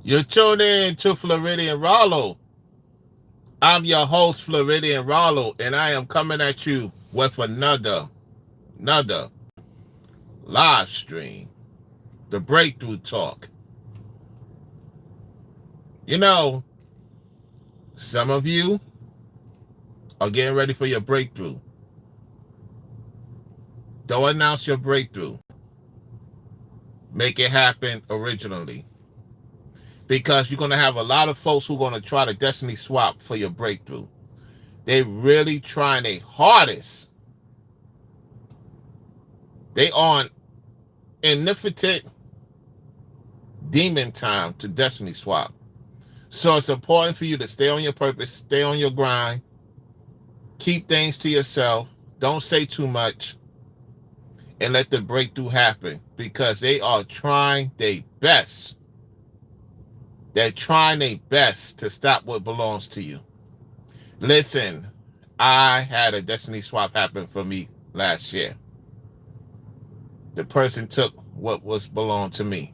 You're tuned in to Floridian Rollo. I'm your host, Floridian Rollo, and I am coming at you with another live stream, the Breakthrough Talk. You know, some of you are getting ready for your breakthrough. Don't announce your breakthrough. Make it happen originally. Because you're going to have a lot of folks who are going to try to destiny swap for your breakthrough. They really trying their hardest. They on infinite demon time to destiny swap. So it's important for you to stay on your purpose, stay on your grind, keep things to yourself, don't say too much, and let the breakthrough happen because they are trying their best. They're trying their best to stop what belongs to you. Listen, I had a destiny swap happen for me last year. The person took what was belonged to me.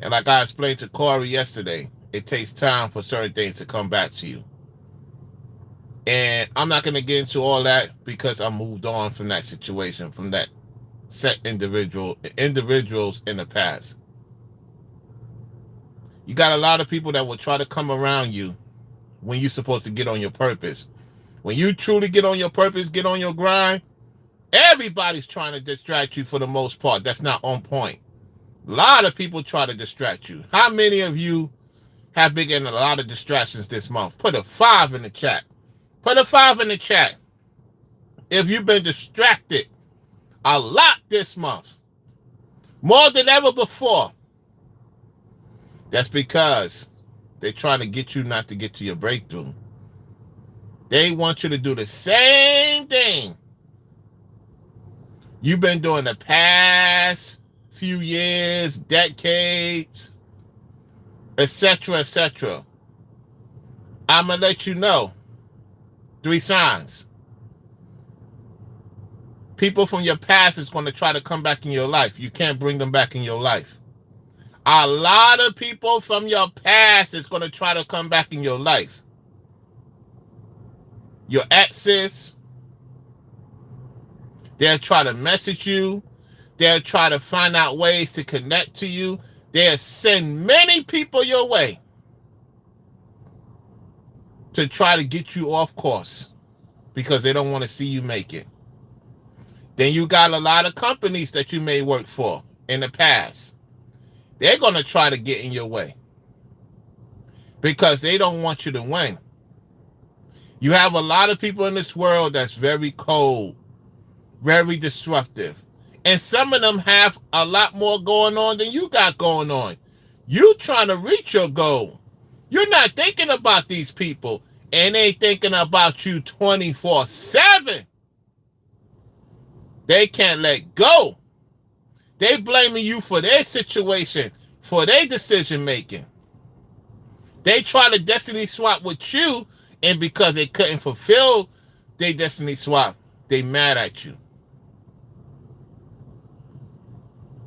And like I explained to Corey yesterday, it takes time for certain things to come back to you. And I'm not going to get into all that because I moved on from that situation, from that set individuals in the past. You got a lot of people that will try to come around you when you're supposed to get on your purpose. When you truly get on your purpose, get on your grind, everybody's trying to distract you for the most part. That's not on point. A lot of people try to distract you. How many of you have been getting a lot of distractions this month? Put a 5 in the chat. Put a 5 in the chat if you've been distracted a lot this month. More than ever before. That's because they're trying to get you not to get to your breakthrough. They want you to do the same thing you've been doing the past few years, decades, etc., etc. I'm going to let you know 3 signs. People from your past is going to try to come back in your life. You can't bring them back in your life. A lot of people from your past is going to try to come back in your life. Your exes, they'll try to message you. They'll try to find out ways to connect to you. They'll send many people your way to try to get you off course because they don't want to see you make it. Then you got a lot of companies that you may work for in the past. They're going to try to get in your way because they don't want you to win. You have a lot of people in this world that's very cold, very disruptive. And some of them have a lot more going on than you got going on. You trying to reach your goal. You're not thinking about these people, and they thinking about you 24/7. They can't let go. They blaming you for their situation, for their decision making. They try to destiny swap with you, and because they couldn't fulfill their destiny swap, they mad at you.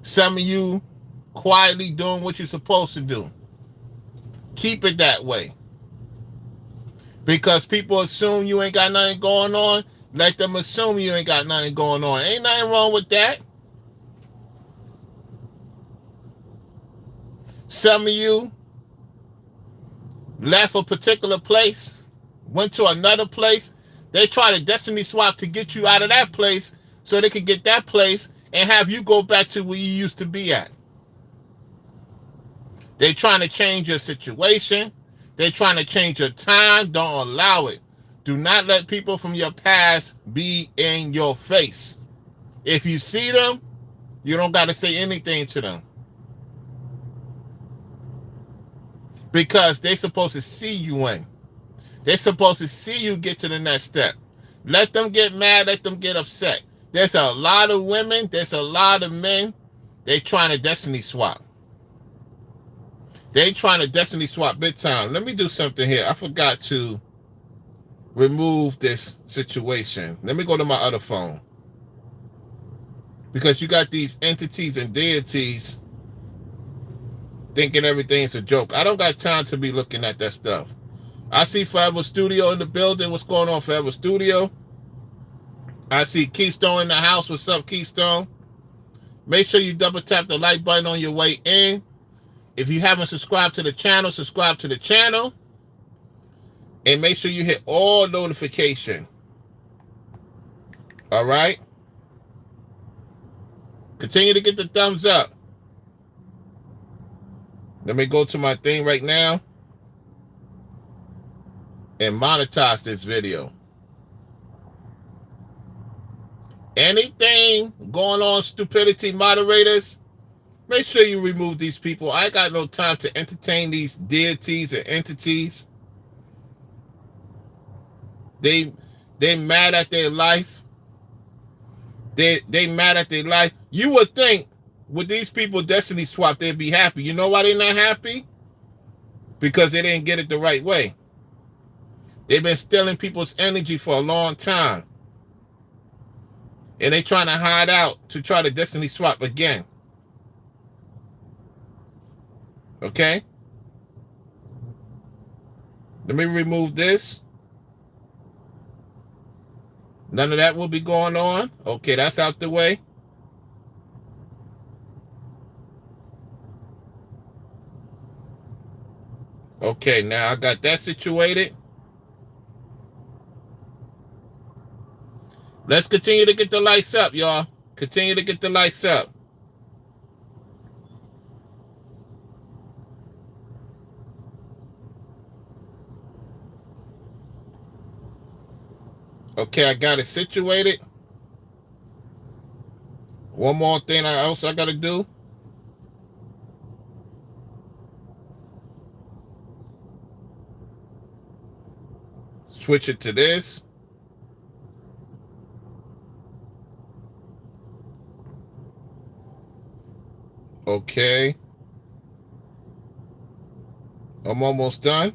Some of you quietly doing what you're supposed to do. Keep it that way. Because people assume you ain't got nothing going on, let them assume you ain't got nothing going on. Ain't nothing wrong with that. Some of you left a particular place, went to another place. They try to destiny swap to get you out of that place so they can get that place and have you go back to where you used to be at. They're trying to change your situation. They're trying to change your time. Don't allow it. Do not let people from your past be in your face. If you see them, you don't got to say anything to them. Because they're supposed to see you win. They're supposed to see you get to the next step. Let them get mad. Let them get upset. There's a lot of women. There's a lot of men. They trying to destiny swap. They trying to destiny swap big time. Let me do something here. I forgot to remove this situation. Let me go to my other phone. Because you got these entities and deities thinking everything's a joke. I don't got time to be looking at that stuff. I see Forever Studio in the building. What's going on, Forever Studio? I see Keystone in the house. What's up, Keystone? Make sure you double tap the like button on your way in. If you haven't subscribed to the channel, subscribe to the channel. And make sure you hit all notification. All right? Continue to get the thumbs up. Let me go to my thing right now and monetize this video. Anything going on, stupidity moderators, make sure you remove these people. I ain't got no time to entertain these deities and entities. They mad at their life. They mad at their life. You would think with these people Destiny Swap, they'd be happy. You know why they're not happy? Because they didn't get it the right way. They've been stealing people's energy for a long time. And they trying to hide out to try to Destiny Swap again. Okay? Let me remove this. None of that will be going on. Okay, that's out the way. Okay, now I got that situated. Let's continue to get the lights up, y'all. Continue to get the lights up. Okay, I got it situated. One more thing else I got to do. Switch it to this. Okay. I'm almost done.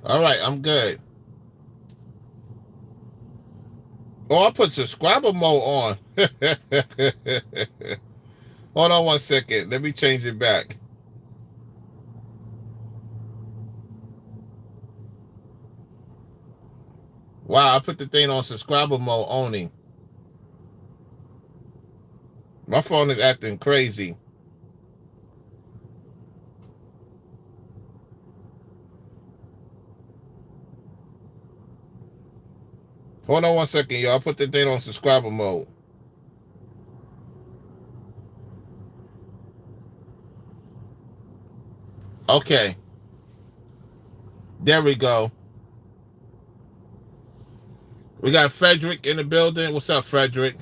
All right, I'm good. Oh, I put subscriber mode on. Hold on 1 second. Let me change it back. Wow, I put the thing on subscriber mode only. My phone is acting crazy. Hold on 1 second, y'all. Put the thing on subscriber mode. Okay. There we go. We got Frederick in the building. What's up, Frederick?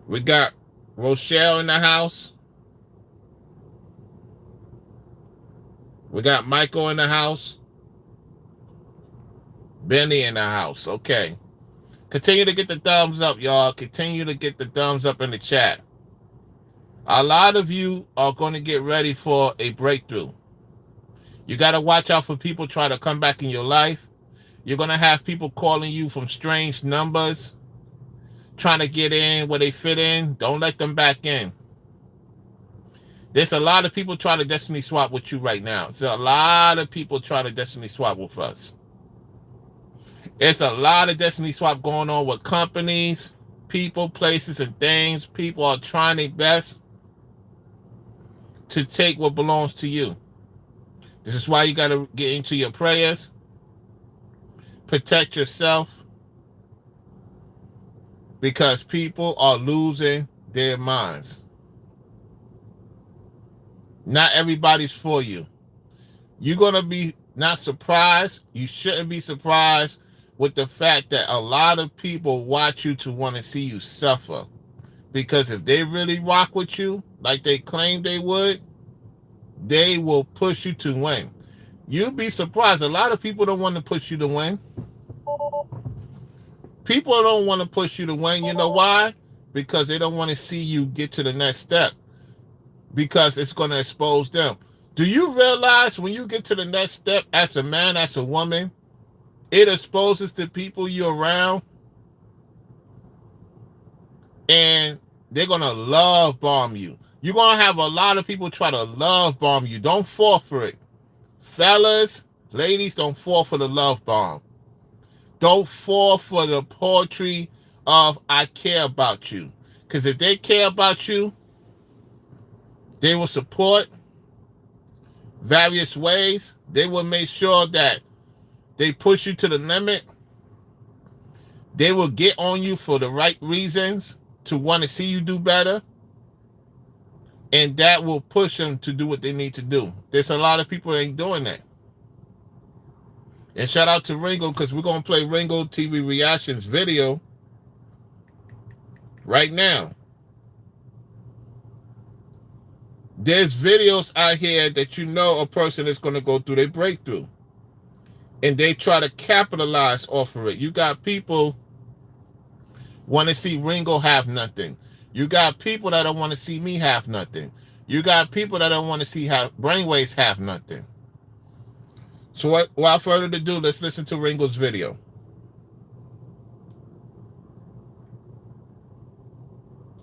We got Rochelle in the house. We got Michael in the house. Benny in the house. Okay. Continue to get the thumbs up, y'all. Continue to get the thumbs up in the chat. A lot of you are going to get ready for a breakthrough. You got to watch out for people trying to come back in your life. You're going to have people calling you from strange numbers, trying to get in where they fit in. Don't let them back in. There's a lot of people trying to Destiny Swap with you right now. There's a lot of people trying to Destiny Swap with us. There's a lot of Destiny Swap going on with companies, people, places, and things. People are trying their best to take what belongs to you. This is why you got to get into your prayers. Protect yourself. Because people are losing their minds. Not everybody's for you. You're going to be not surprised. You shouldn't be surprised with the fact that a lot of people watch you to want to see you suffer. Because if they really rock with you like they claim they would, they will push you to win. You'd be surprised. A lot of people don't want to push you to win. People don't want to push you to win. You know why? because they don't want to see you get to the next step, because it's going to expose them. Do you realize when you get to the next step as a man, as a woman, it exposes the people you're around, and they're going to love bomb you. You're going to have a lot of people try to love bomb you. Don't fall for it. Fellas, ladies, don't fall for the love bomb. Don't fall for the poetry of I care about you. Because if they care about you, they will support various ways. They will make sure that they push you to the limit. They will get on you for the right reasons to want to see you do better. And that will push them to do what they need to do. There's a lot of people that ain't doing that. And shout out to Ringo, because we're going to play Ringo TV Reactions video right now. There's videos out here that you know a person is going to go through their breakthrough, and they try to capitalize off of it. You got people want to see Ringo have nothing. You got people that don't want to see me have nothing. You got people that don't want to see brainwaves have nothing. So without further ado, let's listen to Ringo's video.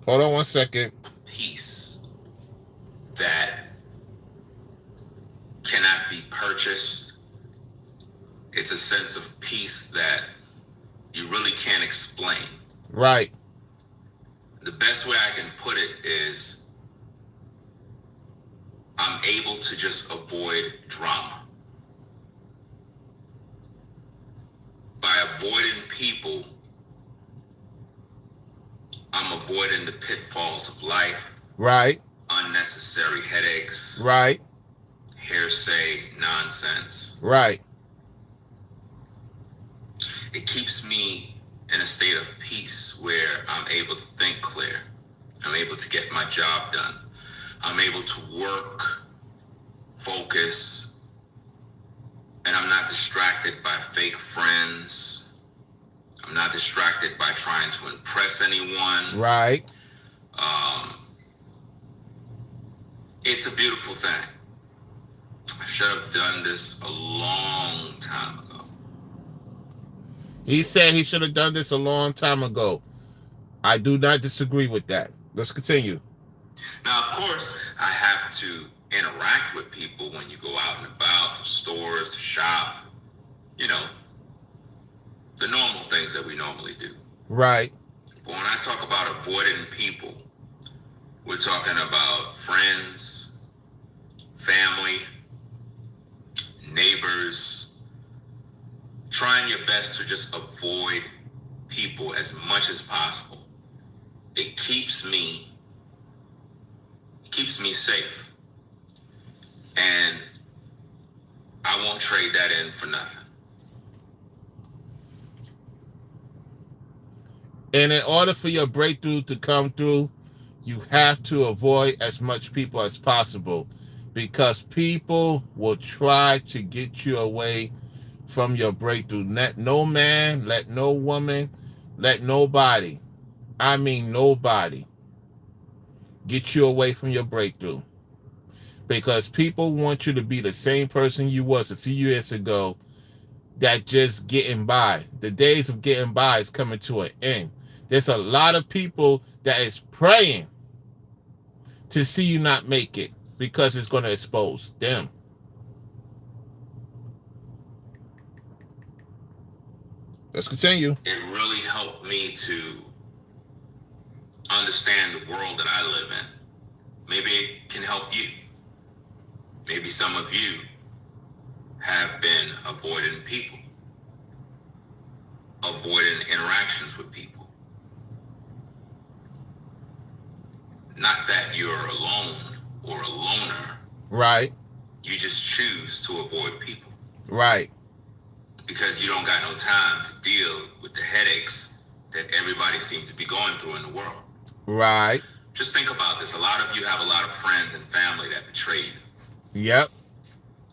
Hold on one second. Peace that cannot be purchased. It's a sense of peace that you really can't explain. Right. The best way I can put it is I'm able to just avoid drama. By avoiding people, I'm avoiding the pitfalls of life. Right. Unnecessary headaches. Right. Hearsay nonsense. Right. It keeps me in a state of peace where I'm able to think clear. I'm able to get my job done. I'm able to work, focus, and I'm not distracted by fake friends. I'm not distracted by trying to impress anyone. Right. It's a beautiful thing. I should have done this a long time ago. He said he should have done this a long time ago. I do not disagree with that. Let's continue. Now, of course, I have to interact with people when you go out and about, the stores, the shop, you know, the normal things that we normally do. Right. But when I talk about avoiding people, we're talking about friends, family, neighbors, trying your best to just avoid people as much as possible. It keeps me safe. And I won't trade that in for nothing. And in order for your breakthrough to come through, you have to avoid as much people as possible, because people will try to get you away from your breakthrough. Let no man, let no woman, let nobody, I mean nobody, get you away from your breakthrough. Because people want you to be the same person you was a few years ago, that just getting by. The days of getting by is coming to an end. There's a lot of people that is praying to see you not make it, because it's going to expose them. Let's continue. It really helped me to understand the world that I live in. Maybe it can help you. Maybe some of you have been avoiding people, avoiding interactions with people. Not that you're alone or a loner. Right. You just choose to avoid people. Right. Because you don't got no time to deal with the headaches that everybody seems to be going through in the world. Right. Just think about this. A lot of you have a lot of friends and family that betray you. Yep.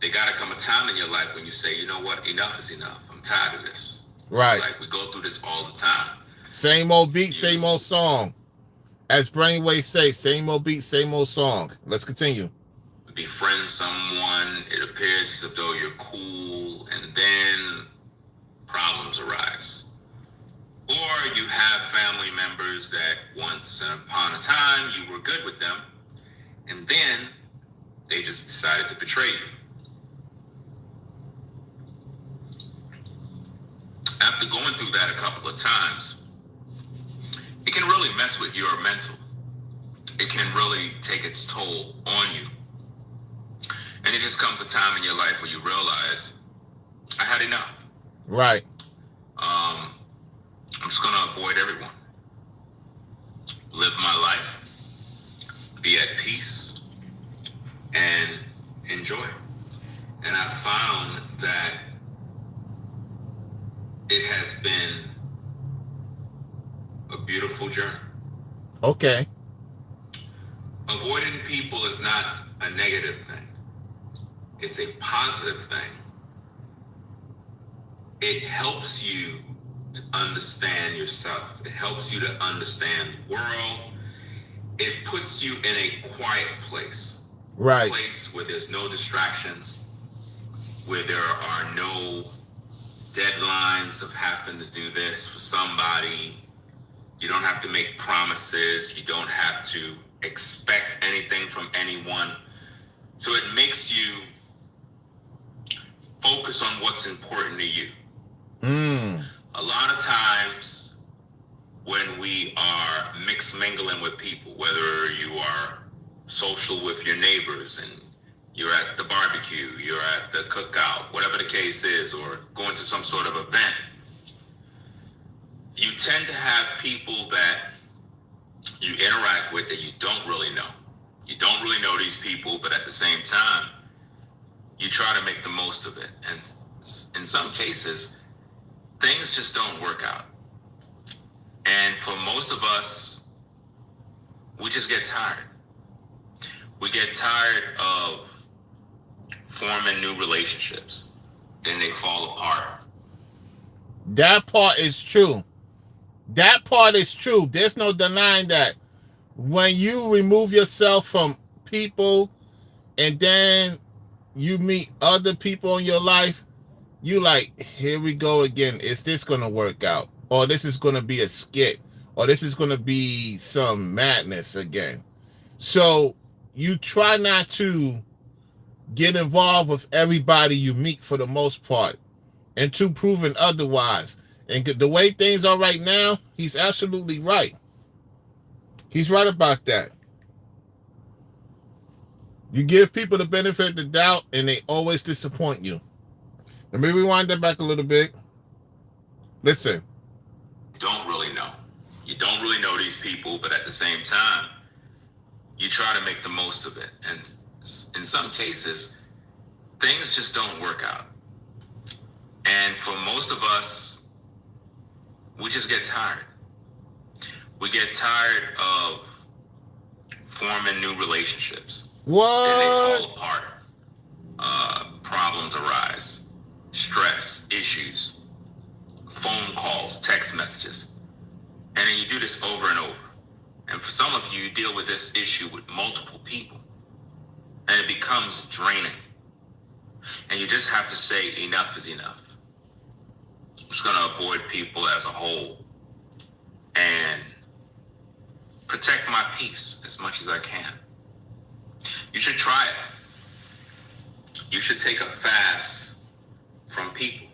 There gotta come a time in your life when you say, you know what, enough is enough. I'm tired of this. Right. It's like we go through this all the time. Same old beat, same old song. As Brainwave say, same old beat, same old song. Let's continue. Befriend someone, it appears as though you're cool, and then problems arise. Or you have family members that once upon a time you were good with them, and then they just decided to betray you. After going through that a couple of times, it can really mess with your mental. It can really take its toll on you. And it just comes a time in your life where you realize, I had enough. Right. I'm just going to avoid everyone. Live my life. Be at peace. And enjoy. And I found that it has been a beautiful journey. Okay. Avoiding people is not a negative thing. It's a positive thing. It helps you to understand yourself. It helps you to understand the world. It puts you in a quiet place. Right. A place where there's no distractions, where there are no deadlines of having to do this for somebody. You don't have to make promises. You don't have to expect anything from anyone. So it makes you focus on what's important to you. A lot of times when we are mixed mingling with people, whether you are social with your neighbors and you're at the barbecue, you're at the cookout, whatever the case is, or going to some sort of event, you tend to have people that you interact with that you don't really know. You don't really know these people, but at the same time, you try to make the most of it. And in some cases, things just don't work out. And for most of us, we just get tired. We get tired of forming new relationships. Then they fall apart. That part is true. That part is true. There's no denying that. When you remove yourself from people and then you meet other people in your life, you like, here we go again. Is this going to work out? Or this is going to be a skit? Or this is going to be some madness again? So you try not to get involved with everybody you meet for the most part, until proven otherwise. And the way things are right now, he's absolutely right. He's right about that. You give people the benefit of the doubt, and they always disappoint you. Let me rewind that back a little bit. Listen. Don't really know. You don't really know these people, but at the same time, you try to make the most of it. And in some cases, things just don't work out. And for most of us, we just get tired. We get tired of forming new relationships. What? And they fall apart. Problems arise. Stress, issues, phone calls, text messages. And then you do this over and over. And for some of you, you deal with this issue with multiple people. And it becomes draining. And you just have to say enough is enough. I'm just going to avoid people as a whole and protect my peace as much as I can. You should try it. You should take a fast from people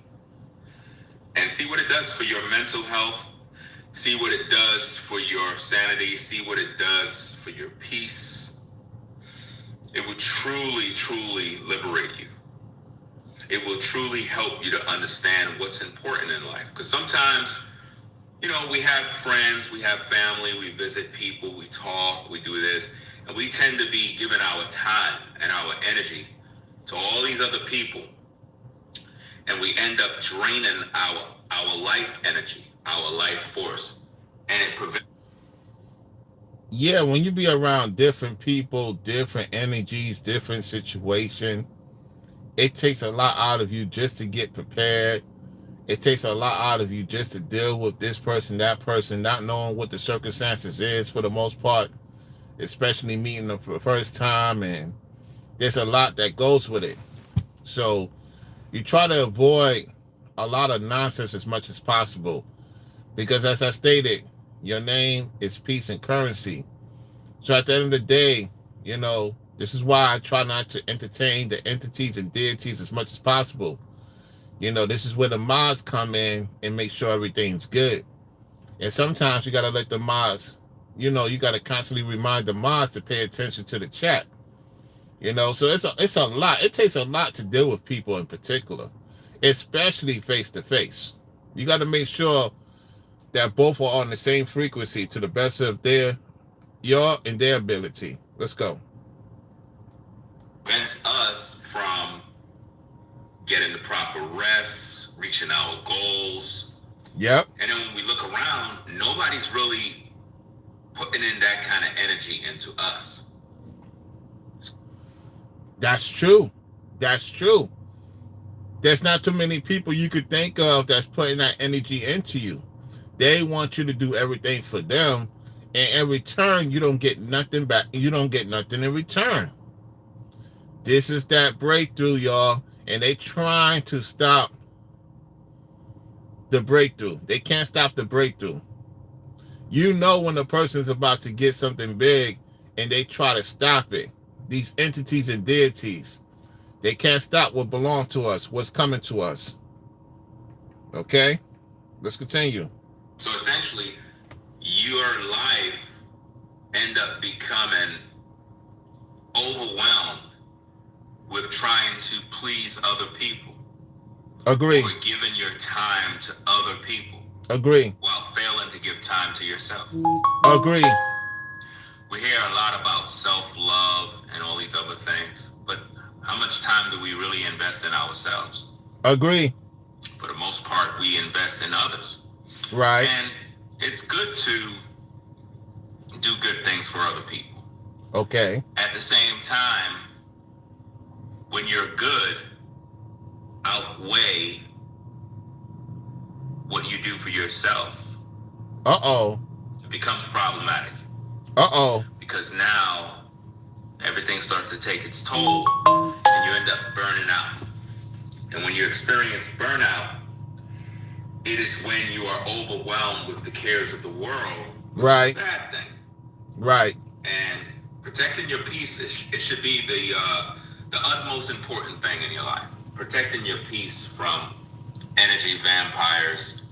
and see what it does for your mental health, see what it does for your sanity, see what it does for your peace. It will truly, truly liberate you. It will truly help you to understand what's important in life. Because sometimes, you know, we have friends, we have family, we visit people, we talk, we do this, and we tend to be giving our time and our energy to all these other people. And we end up draining our life energy, our life force, and it prevents. Yeah, when you be around different people, different energies, different situation, it takes a lot out of you just to get prepared It takes a lot out of you just to deal with this person, that person, not knowing what the circumstances is for the most part, especially meeting them for the first time, and there's a lot that goes with it. So you try to avoid a lot of nonsense as much as possible because, as I stated, your name is peace and currency. So at the end of the day, this is why I try not to entertain the entities and deities as much as possible. This is where the mods come in and make sure everything's good. And sometimes you got to let the mods, you got to constantly remind the mods to pay attention to the chat. So it's a lot. It takes a lot to deal with people in particular, especially face to face. You got to make sure that both are on the same frequency to the best of your and their ability. Let's go. Prevents us from getting the proper rest, reaching our goals. Yep. And then when we look around, nobody's really putting in that kind of energy into us. That's true. That's true. There's not too many people you could think of that's putting that energy into you. They want you to do everything for them, and in return, you don't get nothing back. You don't get nothing in return. This is that breakthrough, y'all, and they trying to stop the breakthrough. They can't stop the breakthrough. When the person's about to get something big and they try to stop it. These entities and deities, they can't stop what belongs to us, what's coming to us. Okay? Let's continue. So essentially, your life end up becoming overwhelmed with trying to please other people. Agree. Or giving your time to other people. Agree. While failing to give time to yourself. Agree. We hear a lot about self-love and all these other things, but how much time do we really invest in ourselves? Agree. For the most part, we invest in others. Right. And it's good to do good things for other people. Okay. At the same time, when you're good, outweigh what you do for yourself. Uh-oh. It becomes problematic. Uh-oh. Because now everything starts to take its toll and you end up burning out. And when you experience burnout, it is when you are overwhelmed with the cares of the world, which right. is a bad thing. Right. And protecting your peace, it should be the utmost important thing in your life. Protecting your peace from energy vampires,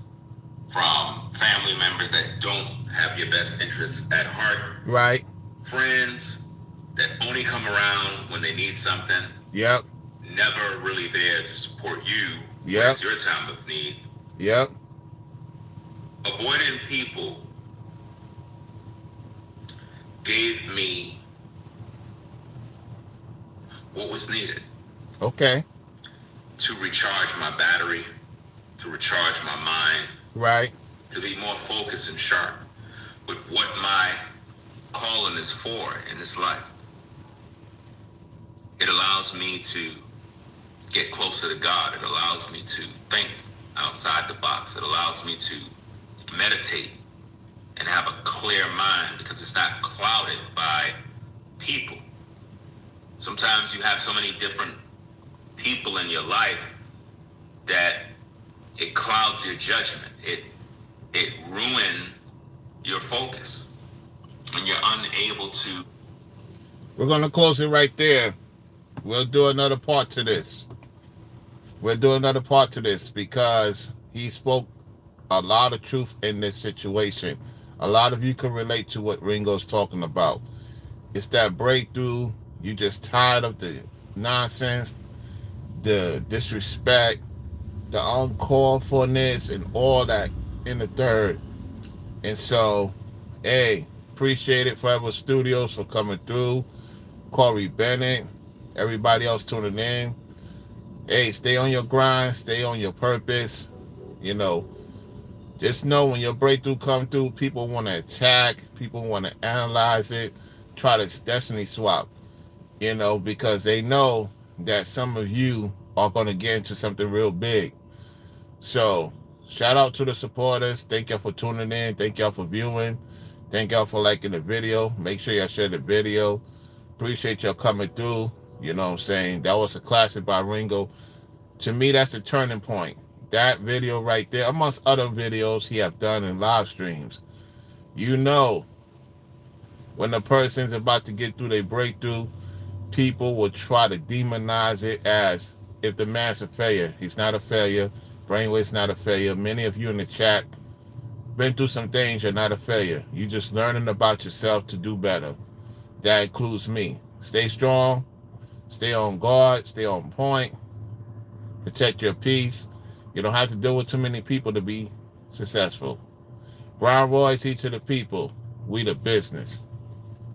from family members that don't have your best interests at heart. Right. Friends that only come around when they need something. Yep. Never really there to support you. Yep. When it's your time of need. Yep. Avoiding people gave me what was needed. Okay. To recharge my battery, to recharge my mind. Right. To be more focused and sharp with what my calling is for in this life. It allows me to get closer to God. It allows me to think outside the box. It allows me to meditate and have a clear mind because it's not clouded by people. Sometimes you have so many different people in your life that it clouds your judgment. It ruins your focus and you're unable to. We're going to close it right there. We'll do another part to this. Because he spoke a lot of truth in this situation. A lot of you can relate to what Ringo's talking about. It's that breakthrough. You just tired of the nonsense, the disrespect, the uncalled forness, and all that in the third. And so, hey, appreciate it, Forever Studios, for coming through. Corey Bennett, everybody else tuning in. Hey, stay on your grind, stay on your purpose. Just know when your breakthrough come through, people want to attack, people want to analyze it, try to destiny swap, because they know that some of you are going to get into something real big. So shout out to the supporters. Thank y'all for tuning in. Thank y'all for viewing. Thank y'all for liking the video. Make sure y'all share the video. Appreciate y'all coming through. You know what I'm saying? That was a classic by Ringo. To me, that's the turning point. That video right there, amongst other videos he have done in live streams. You know, when the person's about to get through their breakthrough, people will try to demonize it as if the man's a failure. He's not a failure. Brainwave's not a failure. Many of you in the chat been through some things. You're not a failure. You're just learning about yourself to do better. That includes me. Stay strong. Stay on guard. Stay on point. Protect your peace. You don't have to deal with too many people to be successful. Brown royalty to the people. We the business.